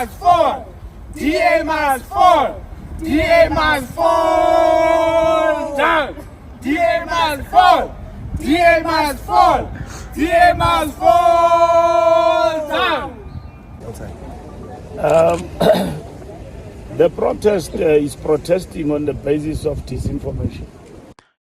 must fall. DA must fall. DA must fall down. DA must fall. DA must fall. DA must fall down. The protest is protesting on the basis of disinformation.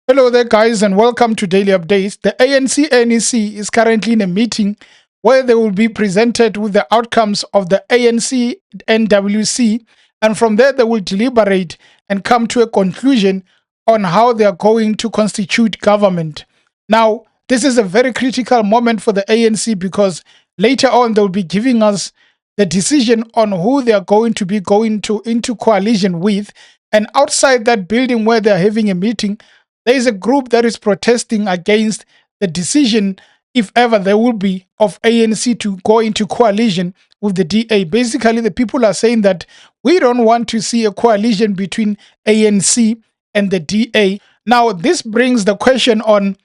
Hello there, guys, and welcome to Daily Updates. The ANC-NEC is currently in a meeting where they will be presented with the outcomes of the ANC-NWC, and from there they will deliberate and come to a conclusion on how they are going to constitute government. Now, this is a very critical moment for the ANC because later on they'll be giving us the decision on who they are going to be going into coalition with. And outside that building where they're having a meeting, there is a group that is protesting against the decision, if ever there will be, of ANC to go into coalition with the DA. Basically, the people are saying that we don't want to see a coalition between ANC and the DA. Now, this brings the question on,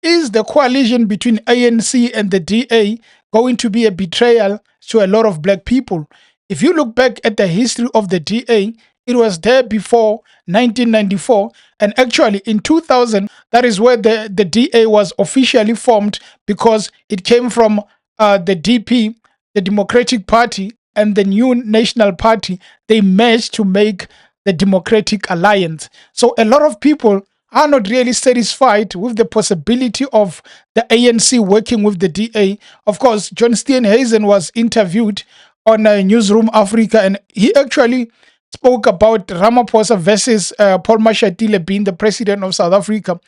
is the coalition between ANC and the DA going to be a betrayal to a lot of black people? If you look back at the history of the DA, it was there before 1994, and actually in 2000, that is where the DA was officially formed, because it came from the DP, the Democratic Party, and the New National Party. They merged to make the Democratic Alliance. So a lot of people are not really satisfied with the possibility of the ANC working with the DA. Of course, John Steenhuisen was interviewed on Newsroom Africa, and he actually spoke about Ramaphosa versus Paul Mashatile being the president of South Africa.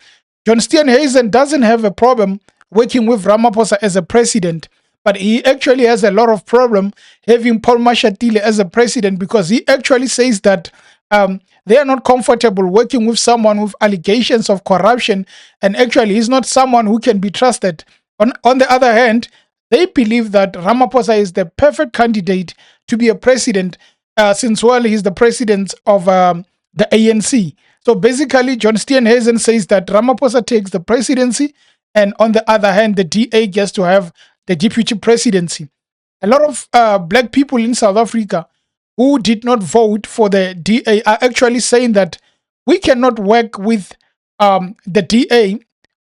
John Steenhuisen doesn't have a problem working with Ramaphosa as a president, but he actually has a lot of problem having Paul Mashatile as a president, because he actually says that they are not comfortable working with someone with allegations of corruption, and actually he's not someone who can be trusted. On the other hand, they believe that Ramaphosa is the perfect candidate to be a president, since, well, he's the president of the ANC. So basically, John Steenhuisen says that Ramaphosa takes the presidency, and on the other hand, the DA gets to have the deputy presidency. A lot of black people in South Africa who did not vote for the DA are actually saying that we cannot work with the DA,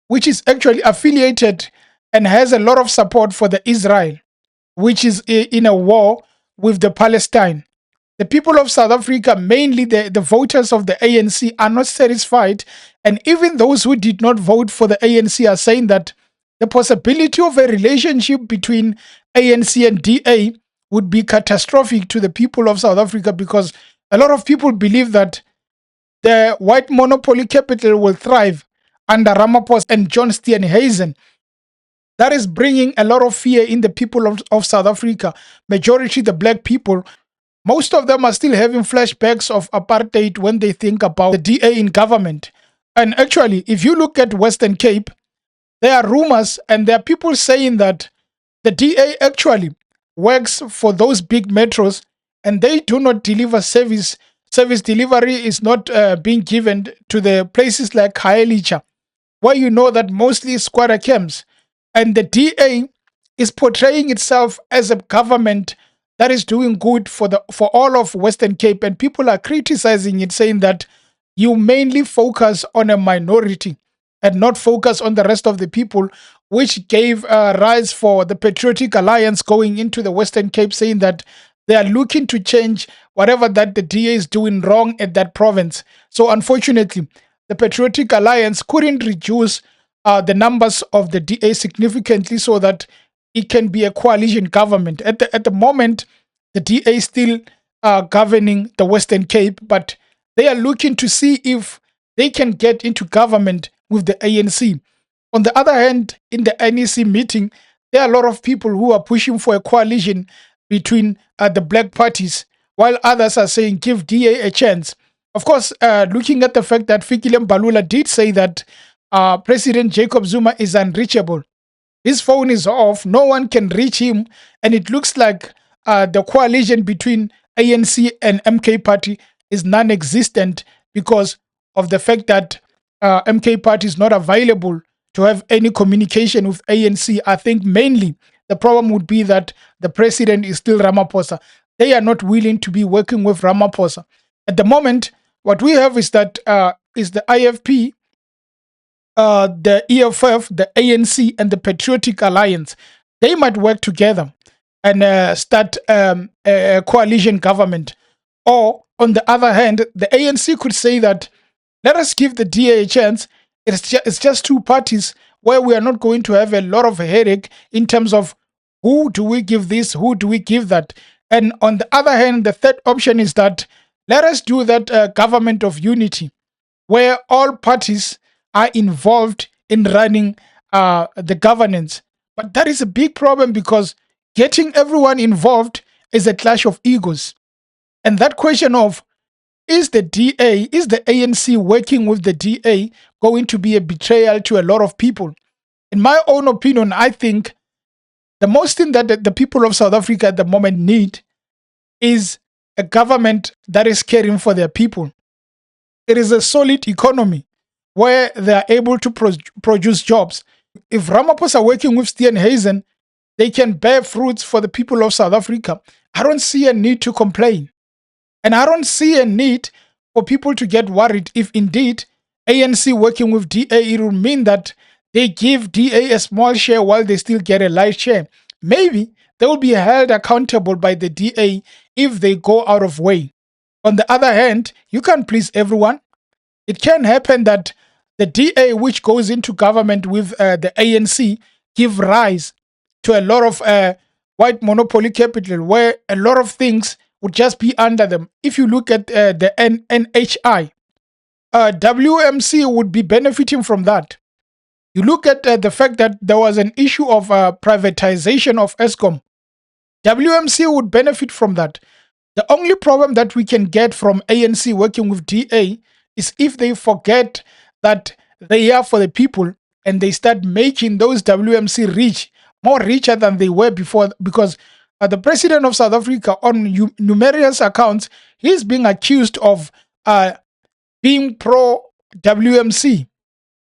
which is actually affiliated and has a lot of support for the Israel, which is in a war with the Palestine. The people of South Africa, mainly the voters of the ANC, are not satisfied. And even those who did not vote for the ANC are saying that the possibility of a relationship between ANC and DA would be catastrophic to the people of South Africa, because a lot of people believe that the white monopoly capital will thrive under Ramaphosa and John Steenhuisen. That is bringing a lot of fear in the people of South Africa, majority the black people. Most of them are still having flashbacks of apartheid when they think about the DA in government. And actually, if you look at Western Cape, there are rumors and there are people saying that the DA actually works for those big metros, and they do not deliver service. Service delivery is not being given to the places like Khayelitsha, where you know that mostly squatter camps. And the DA is portraying itself as a government that is doing good for all of Western Cape, and people are criticizing it, saying that you mainly focus on a minority and not focus on the rest of the people, which gave rise for the Patriotic Alliance going into the Western Cape, saying that they are looking to change whatever that the DA is doing wrong at that province. So unfortunately, the Patriotic Alliance couldn't reduce the numbers of the DA significantly so that it can be a coalition government. At the moment, the DA is still governing the Western Cape, but they are looking to see if they can get into government with the ANC. On the other hand, in the NEC meeting, there are a lot of people who are pushing for a coalition between the black parties, while others are saying give DA a chance. Of course, looking at the fact that Fikile Mbalula did say that President Jacob Zuma is unreachable. His phone is off, no one can reach him, and it looks like the coalition between ANC and MK Party is non-existent because of the fact that MK Party is not available to have any communication with ANC. I think mainly the problem would be that the president is still Ramaphosa. they are not willing to be working with Ramaphosa. At the moment, what we have is that is the IFP, the EFF, the ANC, and the Patriotic Alliance. They might work together and start a coalition government. Or, on the other hand, the ANC could say that let us give the DA a chance. It's just two parties where we are not going to have a lot of headache in terms of who do we give this, who do we give that. And on the other hand, the third option is that let us do that government of unity where all parties are involved in running the governance. But that is a big problem because getting everyone involved is a clash of egos. And that question of is the ANC working with the DA going to be a betrayal to a lot of people? In my own opinion, I think the most thing that the people of South Africa at the moment need is a government that is caring for their people. It is a solid economy where they are able to produce jobs. If Ramaphosa are working with Steenhuisen, they can bear fruits for the people of South Africa. I don't see a need to complain. And I don't see a need for people to get worried if indeed ANC working with DA, it will mean that they give DA a small share while they still get a large share. Maybe they will be held accountable by the DA if they go out of way. On the other hand, you can't please everyone. It can happen that the DA, which goes into government with the ANC, give rise to a lot of white monopoly capital where a lot of things would just be under them. If you look at the NHI, WMC would be benefiting from that. You look at the fact that there was an issue of privatization of ESCOM. WMC would benefit from that. The only problem that we can get from ANC working with DA is if they forget that they are for the people and they start making those WMC rich, more richer than they were before, because the president of South Africa, on numerous accounts, he's being accused of being pro-WMC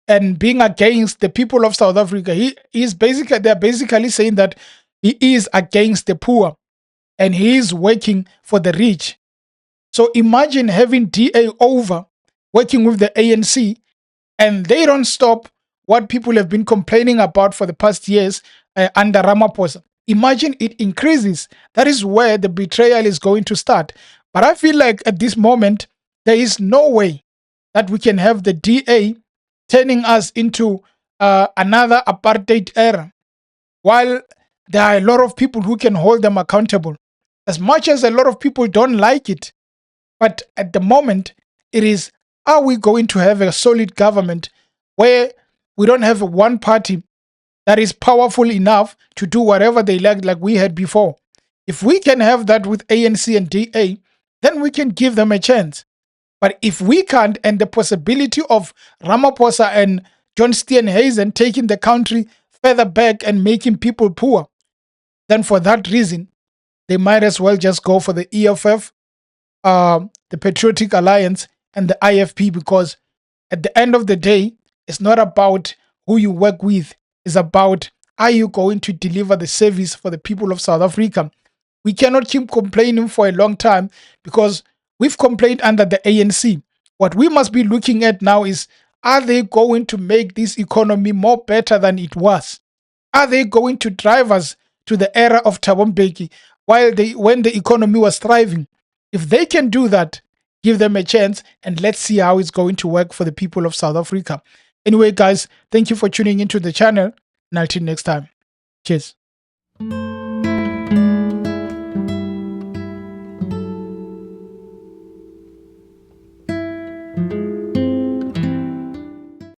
and being against the people of South Africa. They're basically saying that he is against the poor and he is working for the rich. So imagine having DA over working with the ANC and they don't stop what people have been complaining about for the past years under Ramaphosa. Imagine it increases. That is where the betrayal is going to start. But I feel like at this moment, there is no way that we can have the DA turning us into another apartheid era, while there are a lot of people who can hold them accountable. As much as a lot of people don't like it, but at the moment, it is, are we going to have a solid government where we don't have one party that is powerful enough to do whatever they like we had before? If we can have that with ANC and DA, then we can give them a chance. But if we can't, and the possibility of Ramaphosa and John Steenhuisen taking the country further back and making people poor, then for that reason, they might as well just go for the EFF, the Patriotic Alliance, and the IFP, because at the end of the day, it's not about who you work with. It's about, are you going to deliver the service for the people of South Africa? We cannot keep complaining for a long time because we've complained under the ANC. What we must be looking at now is, are they going to make this economy more better than it was? Are they going to drive us to the era of Thabo Mbeki when the economy was thriving? If they can do that, give them a chance and let's see how it's going to work for the people of South Africa. Anyway, guys, thank you for tuning into the channel and until next time. Cheers.